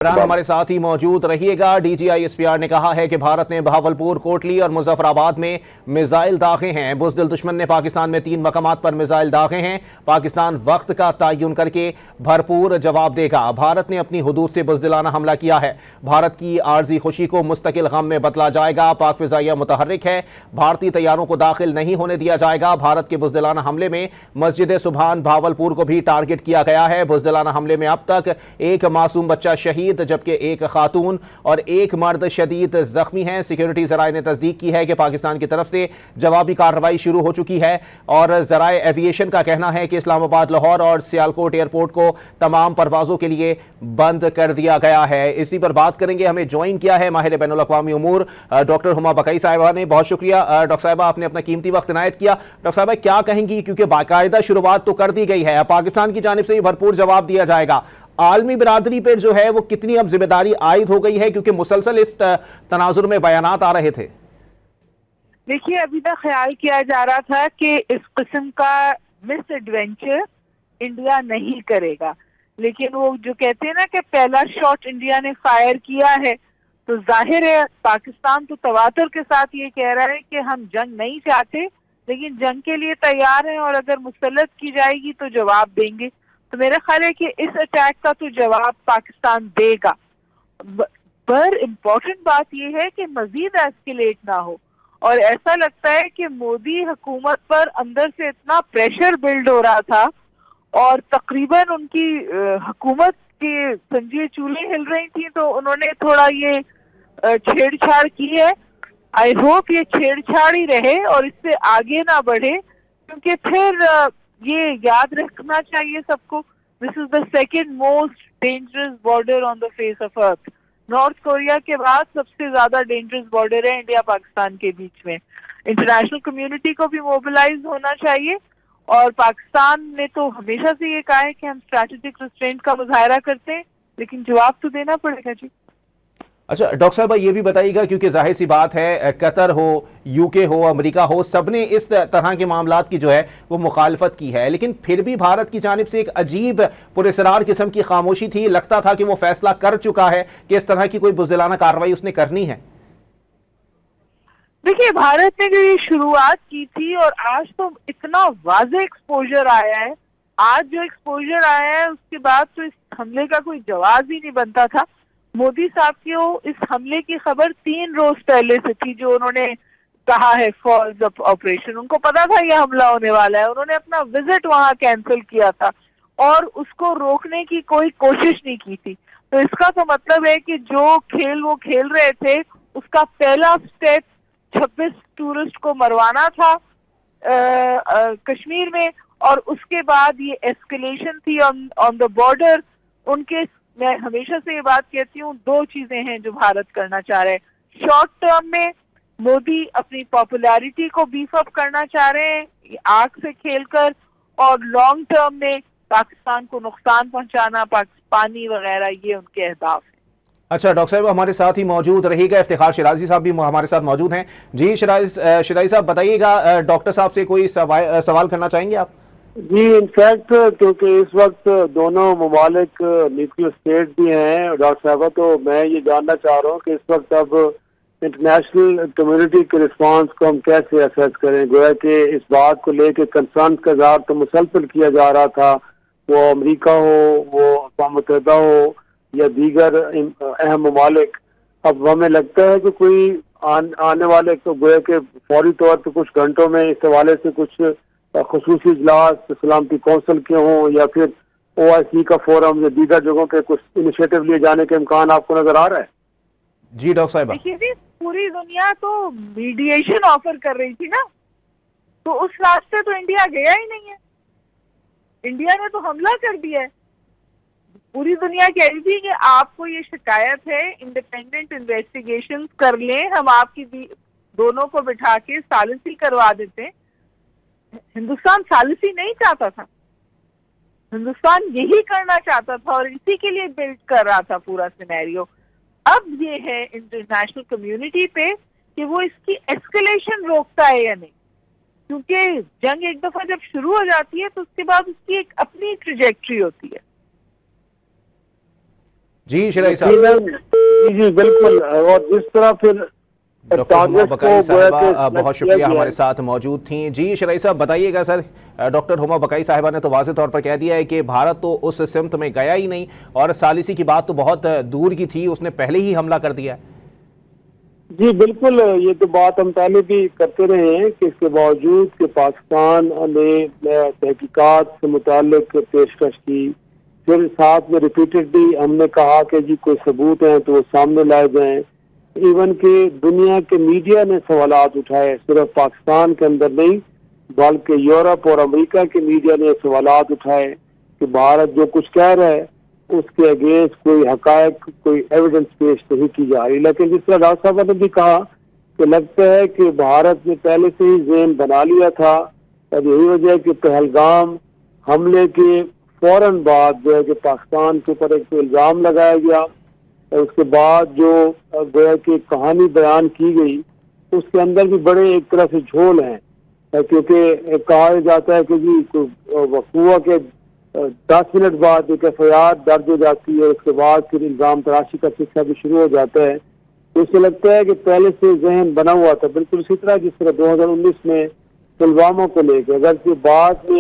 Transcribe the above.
हमारे साथ ही मौजूद रहिएगा। डीजीआईएसपीआर ने कहा है कि भारत ने बहावलपुर, कोटली और मुजफ्फराबाद में मिसाइल दागे हैं। बुज़दिल दुश्मन ने पाकिस्तान में 3 मकामात पर मिसाइल दागे हैं। पाकिस्तान वक्त का तयन करके भरपूर जवाब देगा। भारत ने अपनी हुदूद से बुज़दिलाना हमला किया है। भारत की आर्जी खुशी को मुस्तकिल गम में बदला जाएगा। पाक फिजाइया मुतहर्रिक है। भारतीय तैयारों को दाखिल नहीं होने दिया जाएगा। भारत के बुज़दिलाना हमले में मस्जिद सुबहान भावलपुर को भी टारगेट किया गया है। बुज़दिलाना हमले में अब तक एक मासूम बच्चा शहीद जबकि एक खातून और एक मर्द शदीद जख्मी हैं। सिक्योरिटी जराये ने तस्दीक की है कि पाकिस्तान की तरफ से जवाबी कार्रवाई शुरू हो चुकी है और जराये एविएशन का कहना है कि इस्लामाबाद, लाहौर और सियालकोट एयरपोर्ट को तमाम परवाजों के लिए बंद कर दिया गया है। इसी पर बात करेंगे। हमें ज्वाइन किया है माहिर बैनुल-अक़वामी उमूर डॉक्टर हुमा बकई साहिबा ने। बहुत शुक्रिया डॉक्टर साहिबा, आपने अपना कीमती वक्त इनायत किया। डॉक्टर साहिबा, क्या कहेंगी, क्योंकि बाकायदा शुरुआत तो कर दी गई है, पाकिस्तान की जानिब से भी भरपूर जवाब दिया जाएगा। आलमी बिरादरी पर जो है वो कितनी अब जिम्मेदारी आयद हो गई है, क्योंकि मुसलसल इस तनाजुर में बयानात आ रहे थे? देखिए, अभी तक ख्याल किया जा रहा था कि इस किस्म का मिस एडवेंचर इंडिया नहीं करेगा, लेकिन वो जो कहते हैं ना कि पहला शॉट इंडिया ने फायर किया है, तो जाहिर है पाकिस्तान तो तवातुर के साथ ये कह रहा है कि हम जंग नहीं चाहते, लेकिन जंग के लिए तैयार हैं और अगर मुसल्लत की जाएगी तो जवाब देंगे। तो मेरा ख्याल है कि इस अटैक का तो जवाब पाकिस्तान देगा। पर इम्पोर्टेंट बात यह है कि मजीद एस्केलेट ना हो, और ऐसा लगता है कि मोदी हुकूमत पर अंदर से इतना प्रेशर बिल्ड हो रहा था और तकरीबन उनकी हुकूमत के संजीव चूल्हे हिल रही थी, तो उन्होंने थोड़ा ये छेड़छाड़ की है। आई होप ये छेड़छाड़ ही रहे और इससे आगे ना बढ़े, क्योंकि फिर ये याद रखना चाहिए सबको, this is the second most dangerous border on the face of earth. North Korea के बाद सबसे ज्यादा डेंजरस बॉर्डर है इंडिया पाकिस्तान के बीच में। इंटरनेशनल कम्युनिटी को भी मोबिलाइज होना चाहिए, और पाकिस्तान ने तो हमेशा से ये कहा है कि हम स्ट्रैटेजिक रिस्ट्रेंट का मुजाहरा करते हैं, लेकिन जवाब तो देना पड़ेगा जी। अच्छा डॉक्टर साहब, ये भी बताइएगा, क्योंकि जाहिर सी बात है कतर हो, यूके हो, अमेरिका हो, सबने इस तरह के मामलात की जो है वो मुखालफत की है, लेकिन फिर भी भारत की जानिब से एक अजीब पुरस्रार किस्म की खामोशी थी। लगता था कि वो फैसला कर चुका है कि इस तरह की कोई बुज़दिलाना कार्रवाई उसने करनी है। देखिए, भारत ने जो ये शुरुआत की थी और आज तो इतना वाज़ेह एक्सपोजर आया है, आज जो एक्सपोजर आया है उसके बाद तो इस हमले का कोई जवाब ही नहीं बनता था। मोदी साहब को इस हमले की खबर 3 रोज पहले से थी, जो उन्होंने कहा है फॉल्स ऑपरेशन। उनको पता था यह हमला होने वाला है, उन्होंने अपना विजिट वहां कैंसिल किया था और उसको रोकने की कोई कोशिश नहीं की थी। तो इसका तो मतलब है कि जो खेल वो खेल रहे थे, उसका पहला स्टेप 26 टूरिस्ट को मरवाना था कश्मीर में, और उसके बाद ये एस्केलेशन थी ऑन द बॉर्डर उनके। मैं हमेशा से ये बात कहती हूँ, 2 चीजें हैं जो भारत करना चाह रहे हैं। शॉर्ट टर्म में मोदी अपनी पॉपुलैरिटी को बीफ अप करना चाह रहे हैं आग से खेलकर, और लॉन्ग टर्म में पाकिस्तान को नुकसान पहुंचाना, पानी वगैरह, ये उनके अहदाफ हैं। अच्छा डॉक्टर साहब, हमारे साथ ही मौजूद रहिएगा। इफ्तिखार शिराजी साहब भी हमारे साथ मौजूद हैं। जी शिराजी साहब, बताइएगा, डॉक्टर साहब से कोई सवाल करना चाहेंगे आप? जी, इनफैक्ट क्योंकि इस वक्त दोनों ममालिक न्यूक्लियर स्टेट भी हैं डॉक्टर साहब, तो मैं ये जानना चाह रहा हूँ कि इस वक्त अब इंटरनेशनल कम्युनिटी के रिस्पांस को हम कैसे असेस करें। गोया कि इस बात को लेकर कंसर्न का इज़हार तो मुसलसल किया जा रहा था, वो अमेरिका हो, वो अक़वाम मुत्तहिदा हो या दीगर अहम ममालिक। अब हमें लगता है कि कोई आने वाले, तो गोया के फौरी तौर पर कुछ घंटों में इस हवाले से कुछ खुसूसी इजलास सलामती कौंसिल के हों या फिर OIC का फोरम या दीगर जगहों पे कुछ इनिशिएटिव लिए जाने के इम्कान आपको नजर आ रहा है? जी डॉक्टर साहब, देखिए जी, पूरी दुनिया तो मीडिएशन ऑफर कर रही थी ना, तो उस रास्ते तो इंडिया गया ही नहीं है। इंडिया ने तो हमला कर दिया है। पूरी दुनिया कह रही थी कि आपको ये शिकायत है, इंडिपेंडेंट इन्वेस्टिगेशन कर लें, हम आपकी दोनों को बिठा के सालिसी करवा देते हैं। हिंदुस्तान सालिसी नहीं चाहता था, हिंदुस्तान यही करना चाहता था और इसी के लिए बिल्ड कर रहा था पूरा सिनेरियो। अब ये है इंटरनेशनल कम्युनिटी पे कि वो इसकी एस्केलेशन रोकता है या नहीं, क्योंकि जंग एक दफा जब शुरू हो जाती है तो उसके बाद उसकी एक अपनी ट्रेजेक्ट्री होती है। जी शिराई साहब। जी जी बिल्कुल। और जिस तरह फिर डॉक्टर हुमा बकाई साहिबा बहुत शुक्रिया, गया हमारे साथ मौजूद थी। जी शिराई साहब बताइएगा सर, डॉक्टर हुमा बकाई साहिबा ने तो वाज़ेह तौर पर कह दिया है कि भारत तो उस सिमत में गया ही नहीं और सालिसी की बात तो बहुत दूर की थी, उसने पहले ही हमला कर दिया है। जी बिल्कुल, ये तो बात हम पहले भी करते रहे हैं कि इसके बावजूद कि पाकिस्तान ने तहकीकात से मुताल्लिक पेशकश की, फिर साथ में रिपीटेडली हमने कहा कि जी कोई सबूत हैं तो वो सामने लाए जाएं। इवन कि दुनिया के मीडिया ने सवालात उठाए, सिर्फ पाकिस्तान के अंदर नहीं बल्कि यूरोप और अमेरिका के मीडिया ने सवालात उठाए कि भारत जो कुछ कह रहा है उसके अगेंस्ट कोई हकायक, कोई एविडेंस पेश नहीं की जा रही। लेकिन जिस तरह डॉक्टर साहब ने भी कहा कि लगता है कि भारत ने पहले से ही ज़हन बना लिया था और यही वजह है कि पहलगाम हमले के फौरन बाद जो है कि पाकिस्तान के ऊपर एक इल्ज़ाम लगाया गया और उसके बाद जो गोया की कहानी बयान की गई उसके अंदर भी बड़े एक तरह से झोल हैं, क्योंकि कहा जाता है कि जी वक़ूआ के 10 मिनट बाद एक FIR दर्ज हो जाती है, उसके बाद फिर इल्ज़ाम तराशी का सिलसिला भी शुरू हो जाता है। तो इससे लगता है कि पहले से ज़हन बना हुआ था, बिल्कुल इसी तरह जिस तरह 2019 में पुलवामा को लेकर, अगर बाद में